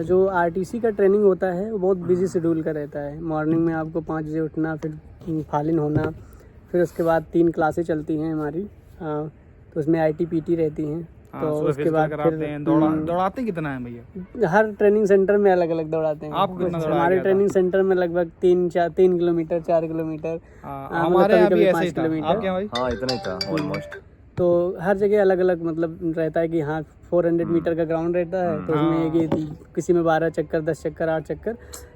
जो आरटीसी का ट्रेनिंग होता है वो बहुत बिजी शेड्यूल का रहता है। मॉर्निंग में आपको 5 बजे उठना, फिर फालिन होना, फिर उसके बाद 3 क्लासें चलती हैं हमारी। तो उसमें आईटीपीटी रहती हैं। तो उसके बाद फिर दौड़ाते कितना है भैया? हर ट्रेनिंग सेंटर में अलग अलग दौड़ाते हैं। आप कितना दौड़ाया हमारे गया था? ट्रेनिंग सेंटर में लगभग 3 किलोमीटर 4 किलोमीटर, हमारे यहाँ भी ऐसे ही था। 5 किलोमीटर। आप क्या भाई? हाँ इतना ही था ऑलमोस्ट। तो हर जगह अलग अलग मतलब रहता है कि हाँ 400 मीटर का ग्राउंड रहता है। तो उसमें है कि किसी में 12 चक्कर, 10 चक्कर, 8 चक्कर।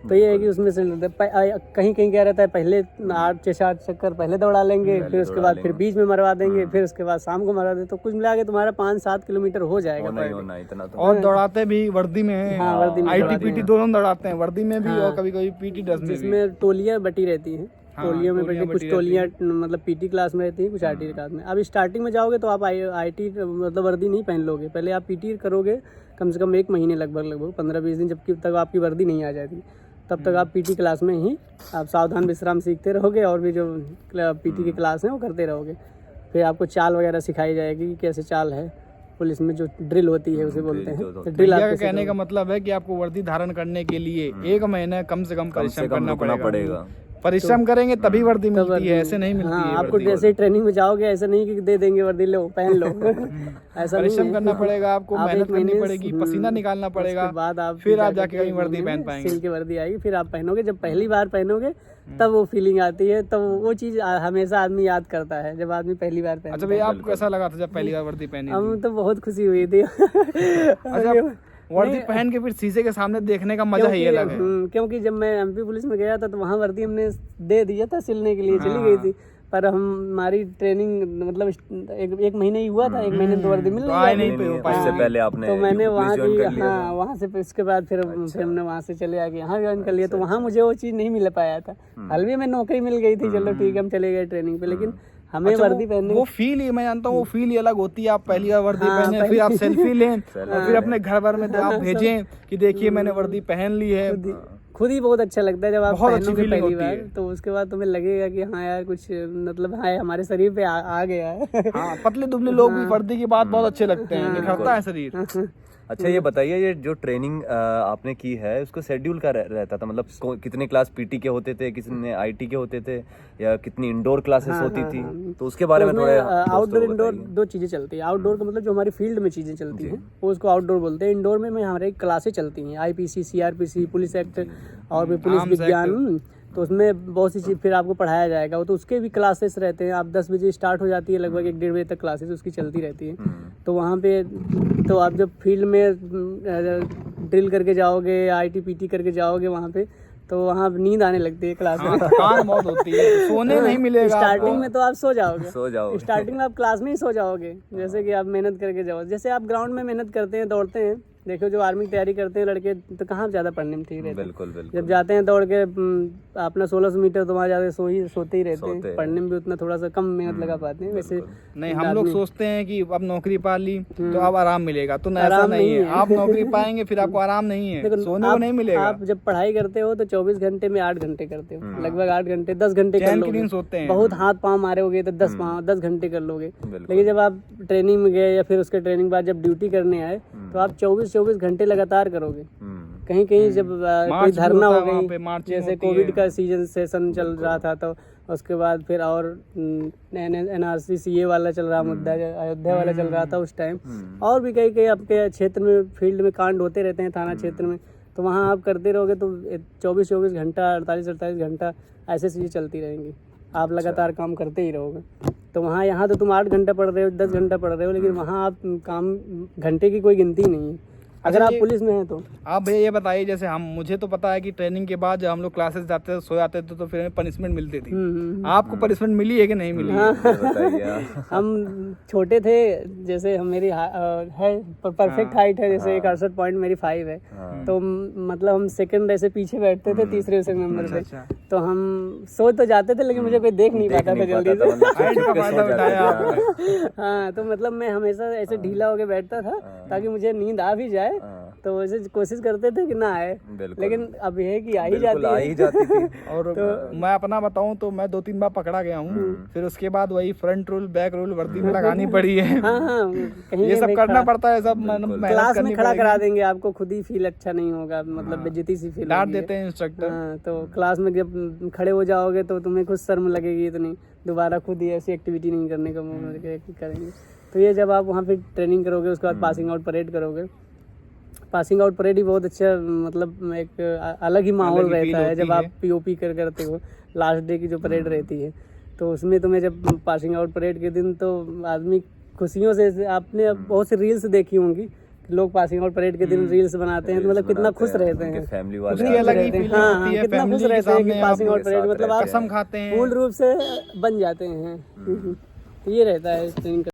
तो ये है कि उसमें से कहीं कहीं क्या रहता है, पहले 8 चक्कर पहले दौड़ा लेंगे, फिर उसके बाद फिर बीच में मरवा देंगे, फिर उसके बाद शाम को मरवा देंगे। तो कुछ मिला के तुम्हारा 5-7 किलोमीटर हो जाएगा। होना इतना तो। और दौड़ाते भी वर्दी में है। हाँ, वर्दी में आईटीपीटी दोनों दौड़ाते हैं, वर्दी में भी और कभी कभी पीटी ड्रेस में भी। जिसमें टोलियाँ बटी रहती हैं। टोलियों में टोलियाँ कुछ बटी टोलियाँ मतलब पीटी क्लास में रहती हैं, कुछ आईटी क्लास में। अब स्टार्टिंग में जाओगे तो आप आईटी मतलब वर्दी नहीं पहन लोगे। पहले आप पीटी करोगे कम से कम 1 महीने, लगभग 15-20 दिन, जब तक आपकी वर्दी नहीं आ जाती तब तक आप पीटी क्लास में ही आप सावधान विश्राम सीखते रहोगे, और भी जो पीटी की क्लास है वो करते रहोगे। फिर आपको चाल वगैरह सिखाई जाएगी कि कैसे चाल है। पुलिस में जो ड्रिल होती है उसे बोलते हैं। तो ड्रिल का कहने का मतलब है कि आपको वर्दी धारण करने के लिए 1 महीना कम से कम परिश्रम करना पड़ेगा। परिश्रम करेंगे तभी वर्दी मिलती है, ऐसे नहीं मिलती है। आपको जैसे ट्रेनिंग में जाओगे ऐसे नहीं कि दे देंगे वर्दी, लो पहन लो। ऐसा परिश्रम करना पड़ेगा, आपको मेहनत करनी पड़ेगी, पसीना निकालना पड़ेगा, उसके बाद आप फिर आप जाके कहीं वर्दी पहन पाएंगे। सिल की वर्दी आएगी, फिर आप पहनोगे। जब पहली बार पहनोगे तब वो फीलिंग आती है, तब वो चीज हमेशा आदमी याद करता है, जब आदमी पहली बार पहनता है। अच्छा भैया, आपको कैसा लगा था जब पहली बार वर्दी पहनी? हम तो बहुत खुशी हुई थी। अच्छा, वर्दी पहन के फिर शीशे के सामने देखने का मजा ही अलग है। क्योंकि जब मैं एमपी पुलिस में गया था तो वहाँ वर्दी हमने दे दिया था सिलने के लिए, चली गई थी। पर हमारी ट्रेनिंग मतलब 1 महीने ही हुआ था, 1 महीने तो वर्दी मिल नहीं पहले आपने तो मैंने वहाँ की वहाँ से उसके बाद फिर हमने वहाँ से चले आके यहाँ ज्वाइन कर लिया। तो वहाँ मुझे वो चीज़ नहीं मिल पाया था। हल्के में नौकरी मिल गई थी, चलो ठीक है हम चले गए ट्रेनिंग पे, लेकिन हमें वर्दी पहनने वो फील ही मैं जानता हूँ, वो फील ही अलग होती है। आप पहली बार वर्दी पहने, फिर आप सेल्फी लें और फिर अपने घर भर में आप भेजें कि देखिए मैंने वर्दी पहन ली है। खुद ही बहुत अच्छा लगता है जब आप पहनोगे पहली बार। है। तो उसके बाद तुम्हें लगेगा कि हाँ यार कुछ मतलब हाँ हमारे शरीर पे आ गया है। हाँ, पतले दुबले लोग भी वर्दी की बात बहुत अच्छे लगते हैं, निखरता है शरीर। अच्छा ये बताइए, ये जो ट्रेनिंग आपने की है उसको शेड्यूल का रहता था? मतलब कितने क्लास पीटी के होते थे, कितने आईटी के होते थे, या कितनी इंडोर क्लासेस होती थी? तो उसके बारे में थोड़ा आउटडोर इंडोर 2 चीज़ें चलती है। आउटडोर का मतलब जो हमारी फील्ड में चीज़ें चलती हैं वो उसको आउटडोर बोलते हैं। इंडोर में हमारे क्लासें चलती हैं, आईपीसी, सीआरपीसी, पुलिस एक्ट और भी पुलिस विज्ञान। तो उसमें बहुत सी चीज़ फिर आपको पढ़ाया जाएगा। वो तो उसके भी क्लासेस रहते हैं। आप 10 बजे स्टार्ट हो जाती है, लगभग 1-1.5 बजे तक क्लासेस उसकी चलती रहती है। तो वहाँ पे तो आप जब फील्ड में ड्रिल करके जाओगे, आईटीपीटी करके जाओगे वहाँ पे, तो वहाँ नींद आने लगती है क्लास में। थकान बहुत होती है, सोने नहीं मिलेगा। स्टार्टिंग में तो आप सो जाओगे। स्टार्टिंग में आप क्लास में ही सो जाओगे, जैसे कि आप मेहनत करके जाओ। जैसे आप ग्राउंड में मेहनत करते हैं, दौड़ते हैं। देखो जो आर्मी की तैयारी करते हैं लड़के, तो कहाँ ज़्यादा पढ़ने में ठीक रहते हैं। बिल्कुल। जब जाते हैं दौड़ के अपना 1600 मीटर, तो वहाँ जाते सोते ही रहते हैं। पढ़ने में भी उतना थोड़ा सा कम मेहनत लगा पाते हैं। वैसे नहीं, हम लोग सोचते हैं कि अब नौकरी पा ली तो अब आराम मिलेगा, तो ऐसा नहीं है। आप नौकरी पाएंगे फिर आपको आराम नहीं है, सोने को नहीं मिलेगा। आप जब पढ़ाई करते हो तो 24 घंटे में 8 घंटे करते हो, लगभग 8 घंटे, 10 घंटे कर लोगे। सोते हैं बहुत हाथ पाँव मारे होगे तो 10 घंटे कर लोगे। लेकिन जब आप ट्रेनिंग में गए या फिर उसके ट्रेनिंग बाद जब ड्यूटी करने आए तो आप 24 घंटे लगातार करोगे। कहीं कहीं जब कोई धरना हो गई, जैसे कोविड का सेशन चल रहा था, तो उसके बाद फिर और NRC CA वाला चल रहा मुद्दा, अयोध्या वाला चल रहा था उस टाइम। और भी कई आपके क्षेत्र में फील्ड में कांड होते रहते हैं, थाना क्षेत्र में। तो वहाँ आप करते रहोगे तो 24 घंटा, 48 घंटा ऐसे चीज़ें चलती रहेंगी। आप लगातार काम करते ही रहोगे। तो वहाँ यहाँ तो तुम 8 घंटा पढ़ रहे हो, 10 घंटा पढ़ रहे हो, लेकिन वहाँ आप काम घंटे की कोई गिनती नहीं है अगर आप पुलिस में हैं तो। आप भैया ये बताइए, जैसे मुझे तो पता है कि ट्रेनिंग के बाद जब हम लोग क्लासेस जाते थे, सो जाते थे, तो फिर हमें पनिशमेंट मिलती थी। आपको पनिशमेंट मिली है कि नहीं मिली? हम छोटे थे, जैसे हम मेरी है परफेक्ट हाइट है, जैसे 61 पॉइंट मेरी 5 है। तो मतलब हम सेकंड ऐसे पीछे बैठते थे, तीसरे से नंबर पे। तो हम सो तो जाते थे, लेकिन मुझे कोई देख नहीं पाता था जल्दी से। हाँ, तो मतलब मैं हमेशा ऐसे ढीला होके बैठता था ताकि मुझे नींद आ भी जाए तो वैसे कोशिश करते थे कि ना आए, लेकिन अब ये है कि आ ही जाती थी। और मैं अपना बताऊं तो मैं 2-3 बार पकड़ा गया हूँ, फिर उसके बाद वही फ्रंट रूल बैक रूल वर्दी में लगानी पड़ी है। कहीं ये सब करना पड़ता है, सब क्लास में खड़ा करा देंगे आपको, खुद ही फील अच्छा नहीं होगा, मतलब बेइज्जती सी फील डांट देते हैं इंस्ट्रक्टर। तो क्लास में जब खड़े हो जाओगे तो तुम्हें खुद शर्म लगेगी इतनी, दोबारा खुद ही ऐसी एक्टिविटी नहीं करने का करेंगे। तो ये जब आप वहाँ पे ट्रेनिंग करोगे, उसके बाद पासिंग आउट परेड करोगे। पासिंग आउट परेड ही बहुत अच्छा, मतलब एक अलग ही माहौल रहता है जब आप पीओपी करते हो। लास्ट डे की जो परेड रहती है, तो उसमें तुम्हें जब पासिंग आउट परेड के दिन तो आदमी खुशियों से, आपने बहुत सी रील्स देखी होंगी, लोग पासिंग आउट परेड के दिन रील्स बनाते हैं, तो मतलब कितना खुश रहते हैं, फैमिली उसकी अलग ही फीलिंग होती है, कितना खुश रहते हैं कि पासिंग आउट परेड मतलब आप कसम खाते हैं, पूर्ण रूप से बन जाते हैं। ये रहता है ट्रेनिंग।